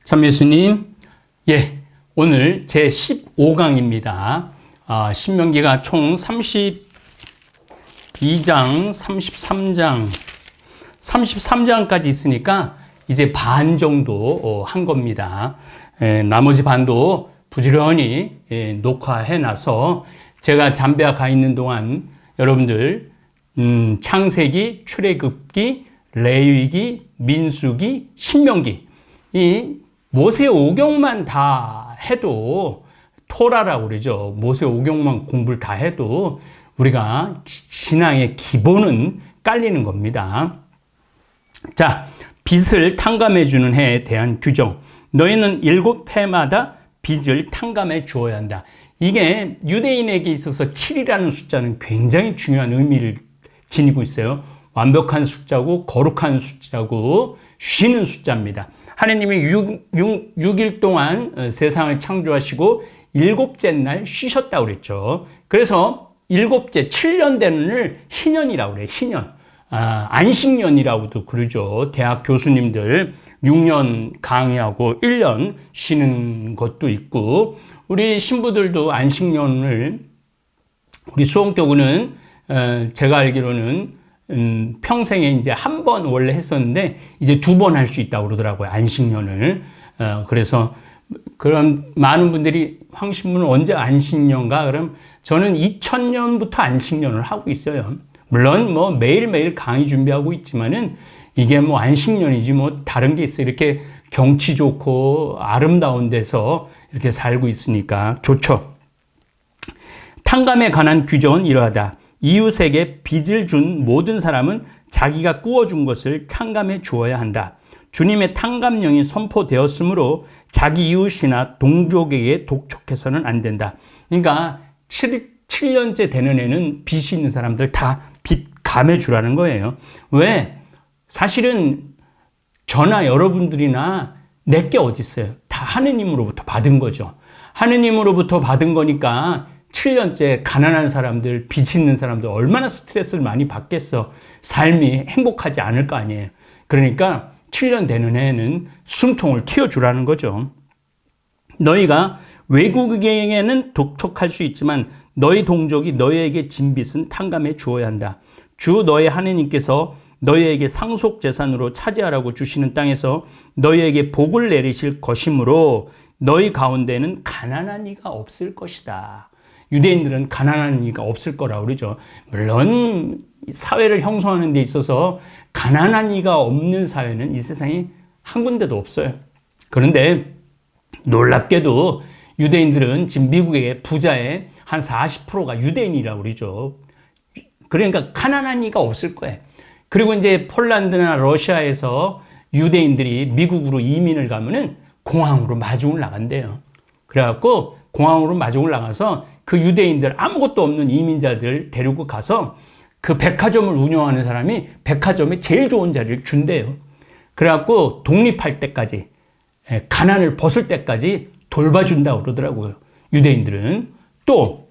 참 예수님, 오늘 제 15강입니다. 신명기가 총 32장, 33장, 33장까지 있으니까 이제 반 정도 한 겁니다. 나머지 반도 부지런히 녹화해 놔서 제가 잠베아 가 있는 동안 여러분들 창세기, 출애굽기, 레위기, 민수기, 신명기 이 모세오경만 다 해도 토라라고 그러죠. 모세오경만 공부를 다 해도 우리가 신앙의 기본은 깔리는 겁니다. 자, 빚을 탕감해 주는 해에 대한 규정. 너희는 7해마다 빚을 탕감해 주어야 한다. 이게 유대인에게 있어서 7이라는 숫자는 굉장히 중요한 의미를 지니고 있어요. 완벽한 숫자고 거룩한 숫자고 쉬는 숫자입니다. 하나님이 6일 동안 세상을 창조하시고 7째 날 쉬셨다고 그랬죠. 그래서 7째 7년 되는 을 희년이라고 그래요. 희년. 안식년이라고도 그러죠. 대학 교수님들 6년 강의하고 1년 쉬는 것도 있고, 우리 신부들도 안식년을, 우리 수홍교구는 제가 알기로는 평생에 이제 한 번 원래 했었는데 이제 2번 할 수 있다고 그러더라고요. 안식년을. 그래서 그런 많은 분들이 황신부는 언제 안식년가? 그럼 저는 2000년부터 안식년을 하고 있어요. 물론 뭐 매일매일 강의 준비하고 있지만은 이게 뭐 안식년이지 뭐 다른 게 있어요. 이렇게 경치 좋고 아름다운 데서 이렇게 살고 있으니까 좋죠. 탕감에 관한 규정은 이러하다. 이웃에게 빚을 준 모든 사람은 자기가 꾸어준 것을 탕감해 주어야 한다. 주님의 탕감령이 선포되었으므로 자기 이웃이나 동족에게 독촉해서는 안 된다. 그러니까 7년째 되는 애는 빚이 있는 사람들 다 빚 감해 주라는 거예요. 왜? 사실은 저나 여러분들이나 내게 어디 있어요? 다 하느님으로부터 받은 거죠. 하느님으로부터 받은 거니까 7년째 가난한 사람들, 빚 있는 사람들 얼마나 스트레스를 많이 받겠어. 삶이 행복하지 않을 거 아니에요. 그러니까 7년 되는 해에는 숨통을 틔워주라는 거죠. 너희가 외국에게는 독촉할 수 있지만 너희 동족이 너희에게 진 빚은 탕감해 주어야 한다. 주 너희 하느님께서 너희에게 상속재산으로 차지하라고 주시는 땅에서 너희에게 복을 내리실 것이므로 너희 가운데는 가난한 이가 없을 것이다. 유대인들은 가난한 이가 없을 거라고 그러죠. 물론 사회를 형성하는 데 있어서 가난한 이가 없는 사회는 이 세상에 한 군데도 없어요. 그런데 놀랍게도 유대인들은 지금 미국의 부자의 한 40%가 유대인이라고 그러죠. 그러니까 가난한 이가 없을 거예요. 그리고 이제 폴란드나 러시아에서 유대인들이 미국으로 이민을 가면은 공항으로 마중을 나간대요. 그래갖고 공항으로 마중을 나가서 그 유대인들 아무것도 없는 이민자들 데리고 가서 그 백화점을 운영하는 사람이 백화점에 제일 좋은 자리를 준대요. 그래갖고 독립할 때까지, 가난을 벗을 때까지 돌봐준다고 그러더라고요. 유대인들은. 또,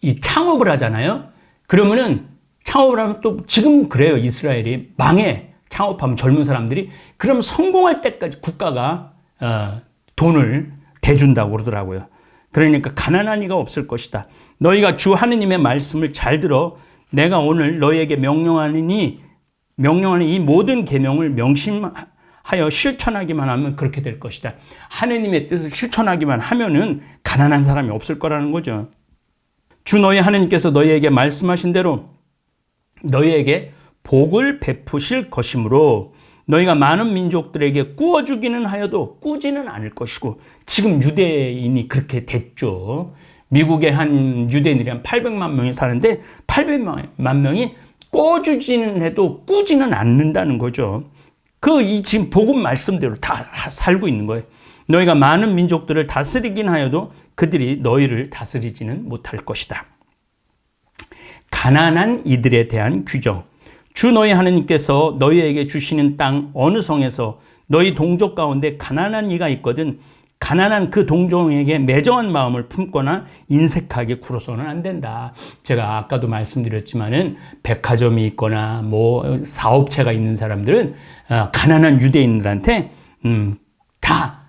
이 창업을 하잖아요. 그러면은 창업을 하면 또 지금 그래요. 이스라엘이 망해. 창업하면 젊은 사람들이. 그럼 성공할 때까지 국가가 돈을 대준다고 그러더라고요. 그러니까 가난한 이가 없을 것이다. 너희가 주 하느님의 말씀을 잘 들어 내가 오늘 너희에게 명령하는 이 모든 계명을 명심하여 실천하기만 하면 그렇게 될 것이다. 하느님의 뜻을 실천하기만 하면은 가난한 사람이 없을 거라는 거죠. 주 너희 하느님께서 너희에게 말씀하신 대로 너희에게 복을 베푸실 것이므로 너희가 많은 민족들에게 꾸어주기는 하여도 꾸지는 않을 것이고, 지금 유대인이 그렇게 됐죠. 미국에 한 유대인들이 한 800만 명이 사는데 800만 명이 꾸어주지는 해도 꾸지는 않는다는 거죠. 이 지금 복음 말씀대로 다 살고 있는 거예요. 너희가 많은 민족들을 다스리긴 하여도 그들이 너희를 다스리지는 못할 것이다. 가난한 이들에 대한 규정. 주 너희 하느님께서 너희에게 주시는 땅 어느 성에서 너희 동족 가운데 가난한 이가 있거든 가난한 그 동족에게 매정한 마음을 품거나 인색하게 굴어서는 안 된다. 제가 아까도 말씀드렸지만은 백화점이 있거나 뭐 사업체가 있는 사람들은 가난한 유대인들한테 다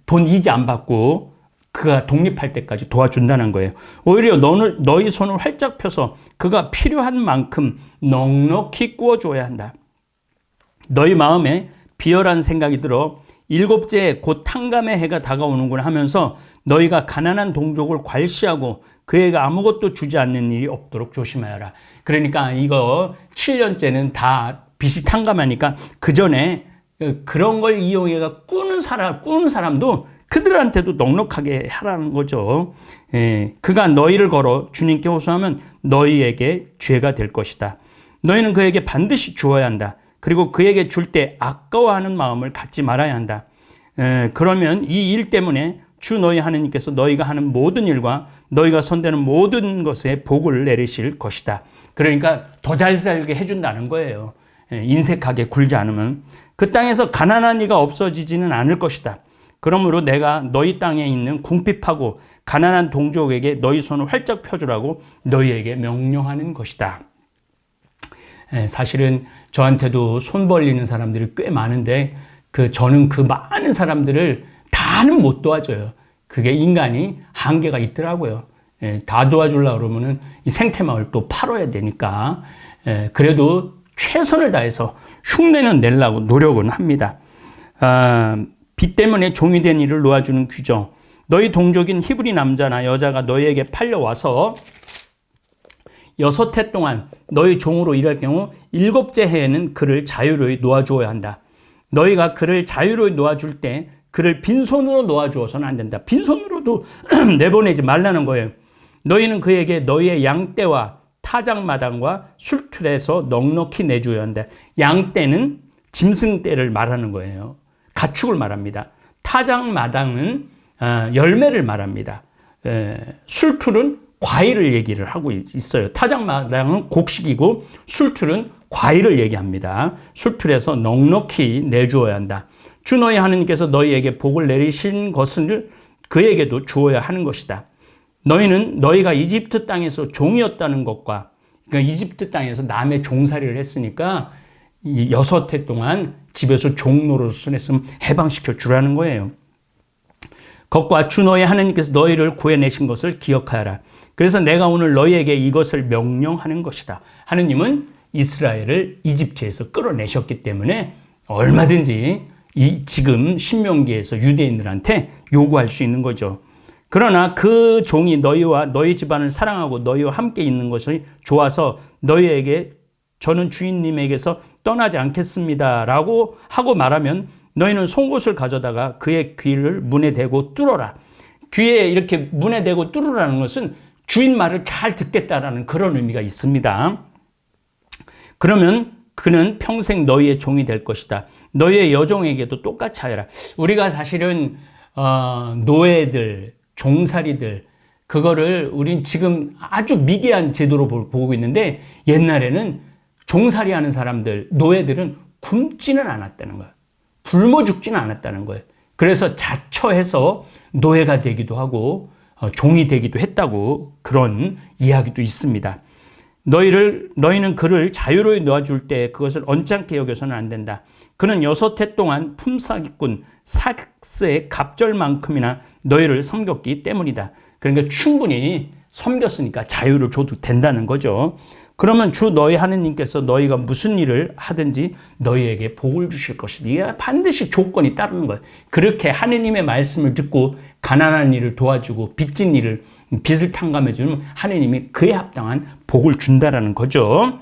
돈 이자 안 받고 그가 독립할 때까지 도와준다는 거예요. 오히려 너희 손을 활짝 펴서 그가 필요한 만큼 넉넉히 구워줘야 한다. 너희 마음에 비열한 생각이 들어 일곱째에 곧 탕감의 해가 다가오는구나 하면서 너희가 가난한 동족을 괄시하고 그에게 아무것도 주지 않는 일이 없도록 조심하여라. 그러니까 이거 7년째는 다 빚이 탕감하니까 그 전에 그런 걸 이용해가 꾸는 사람도 그들한테도 넉넉하게 하라는 거죠. 그가 너희를 걸어 주님께 호소하면 너희에게 죄가 될 것이다. 너희는 그에게 반드시 주어야 한다. 그리고 그에게 줄 때 아까워하는 마음을 갖지 말아야 한다. 그러면 이 일 때문에 주 너희 하나님께서 너희가 하는 모든 일과 너희가 손대는 모든 것에 복을 내리실 것이다. 그러니까 더 잘 살게 해준다는 거예요. 인색하게 굴지 않으면 그 땅에서 가난한 이가 없어지지는 않을 것이다. 그러므로 내가 너희 땅에 있는 궁핍하고 가난한 동족에게 너희 손을 활짝 펴주라고 너희에게 명령하는 것이다. 사실은 저한테도 손 벌리는 사람들이 꽤 많은데 저는 그 많은 사람들을 다는 못 도와줘요. 그게 인간이 한계가 있더라고요. 다 도와주려고 그러면은 이 생태마을 또 팔아야 되니까 그래도 최선을 다해서 흉내는 내려고 노력은 합니다. 빚 때문에 종이 된 일을 놓아주는 규정. 너희 동족인 히브리 남자나 여자가 너희에게 팔려와서 6해 동안 너희 종으로 일할 경우 7째 해에는 그를 자유로이 놓아주어야 한다. 너희가 그를 자유로이 놓아줄 때 그를 빈손으로 놓아주어서는 안 된다. 빈손으로도 내보내지 말라는 거예요. 너희는 그에게 너희의 양떼와 타작마당과 술틀에서 넉넉히 내줘야 한다. 양떼는 짐승떼를 말하는 거예요. 가축을 말합니다. 타작마당은 열매를 말합니다. 술틀은 과일을 얘기를 하고 있어요. 타작마당은 곡식이고 술틀은 과일을 얘기합니다. 술틀에서 넉넉히 내주어야 한다. 주 너희 하나님께서 너희에게 복을 내리신 것을 그에게도 주어야 하는 것이다. 너희는 너희가 이집트 땅에서 종이었다는 것과 그러니까 이집트 땅에서 남의 종살이를 했으니까 6해 동안 집에서 종노릇을 했으면 해방시켜 주라는 거예요. 것과 주 너희 하나님께서 너희를 구해내신 것을 기억하여라. 그래서 내가 오늘 너희에게 이것을 명령하는 것이다. 하느님은 이스라엘을 이집트에서 끌어내셨기 때문에 얼마든지 지금 신명기에서 유대인들한테 요구할 수 있는 거죠. 그러나 그 종이 너희와 너희 집안을 사랑하고 너희와 함께 있는 것이 좋아서 너희에게 저는 주인님에게서 떠나지 않겠습니다 라고 하고 말하면 너희는 송곳을 가져다가 그의 귀를 문에 대고 뚫어라. 귀에 이렇게 문에 대고 뚫으라는 것은 주인 말을 잘 듣겠다라는 그런 의미가 있습니다. 그러면 그는 평생 너희의 종이 될 것이다. 너희의 여종에게도 똑같이 하여라. 우리가 사실은 노예들, 종살이들 그거를 우린 지금 아주 미개한 제도로 보고 있는데 옛날에는 종살이 하는 사람들, 노예들은 굶지는 않았다는 거예요. 굶어 죽지는 않았다는 거예요. 그래서 자처해서 노예가 되기도 하고 종이 되기도 했다고 그런 이야기도 있습니다. 너희는 그를 자유로이 놓아줄 때 그것을 언짢게 여겨서는 안 된다. 그는 6해 동안 품삯꾼 삭스의 갑절만큼이나 너희를 섬겼기 때문이다. 그러니까 충분히 섬겼으니까 자유를 줘도 된다는 거죠. 그러면 주 너희 하느님께서 너희가 무슨 일을 하든지 너희에게 복을 주실 것이다. 이게 반드시 조건이 따르는 거예요. 그렇게 하느님의 말씀을 듣고 가난한 일을 도와주고 빚진 일을 빚을 탕감해주면 하느님이 그에 합당한 복을 준다라는 거죠.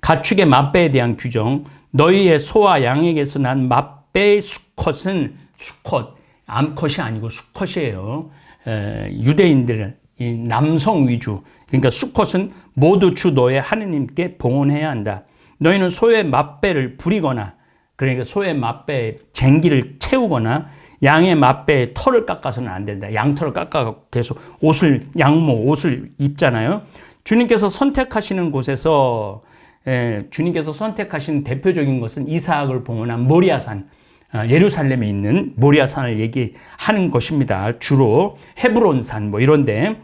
가축의 맛배에 대한 규정. 너희의 소와 양에게서 난 맛배의 수컷은 수컷, 암컷이 아니고 수컷이에요. 유대인들은 이 남성 위주. 그러니까 수컷은 모두 주 너의 하느님께 봉헌해야 한다. 너희는 소의 맛배를 부리거나 그러니까 소의 맛배에 쟁기를 채우거나 양의 맛배에 털을 깎아서는 안 된다. 양털을 깎아 계속 옷을 입잖아요. 주님께서 선택하시는 곳에서 주님께서 선택하신 대표적인 것은 이삭을 봉헌한 모리아산. 예루살렘에 있는 모리아산을 얘기하는 것입니다. 주로 헤브론산 뭐 이런데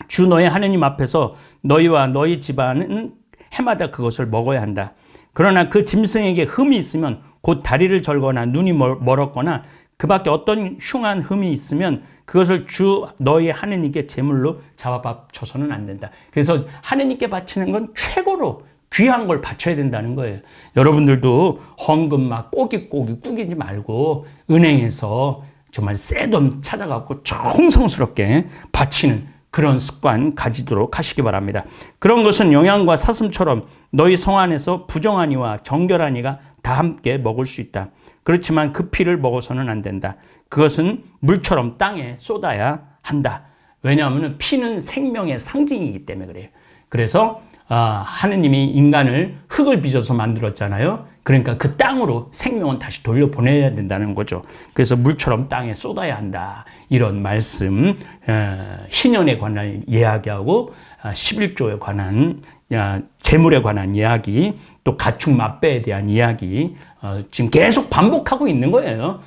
주 너의 하느님 앞에서 너희와 너희 집안은 해마다 그것을 먹어야 한다. 그러나 그 짐승에게 흠이 있으면 곧 다리를 절거나 눈이 멀었거나 그 밖에 어떤 흉한 흠이 있으면 그것을 주 너희 하느님께 제물로 잡아 바쳐서는 안 된다. 그래서 하느님께 바치는 건 최고로 귀한 걸 바쳐야 된다는 거예요. 여러분들도 헌금 막 꼬깃꼬깃 꾸기지 말고 은행에서 정말 새 돈 찾아갖고 정성스럽게 바치는 그런 습관 가지도록 하시기 바랍니다. 그런 것은 영양과 사슴처럼 너희 성 안에서 부정한 이와 정결한 이가 다 함께 먹을 수 있다. 그렇지만 그 피를 먹어서는 안 된다. 그것은 물처럼 땅에 쏟아야 한다. 왜냐하면 피는 생명의 상징이기 때문에 그래요. 그래서 하느님이 인간을 흙을 빚어서 만들었잖아요. 그러니까 그 땅으로 생명은 다시 돌려보내야 된다는 거죠. 그래서 물처럼 땅에 쏟아야 한다. 이런 말씀, 희년에 관한 이야기하고 11조에 관한 재물에 관한 이야기, 또 가축 맞배에 대한 이야기 지금 계속 반복하고 있는 거예요.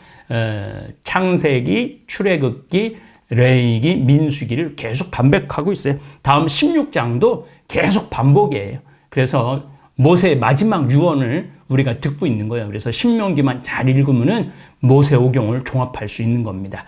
창세기, 출애굽기, 레위기, 민수기를 계속 반복하고 있어요. 다음 16장도 계속 반복이에요. 그래서 모세의 마지막 유언을 우리가 듣고 있는 거예요. 그래서 신명기만 잘 읽으면은 모세오경을 종합할 수 있는 겁니다.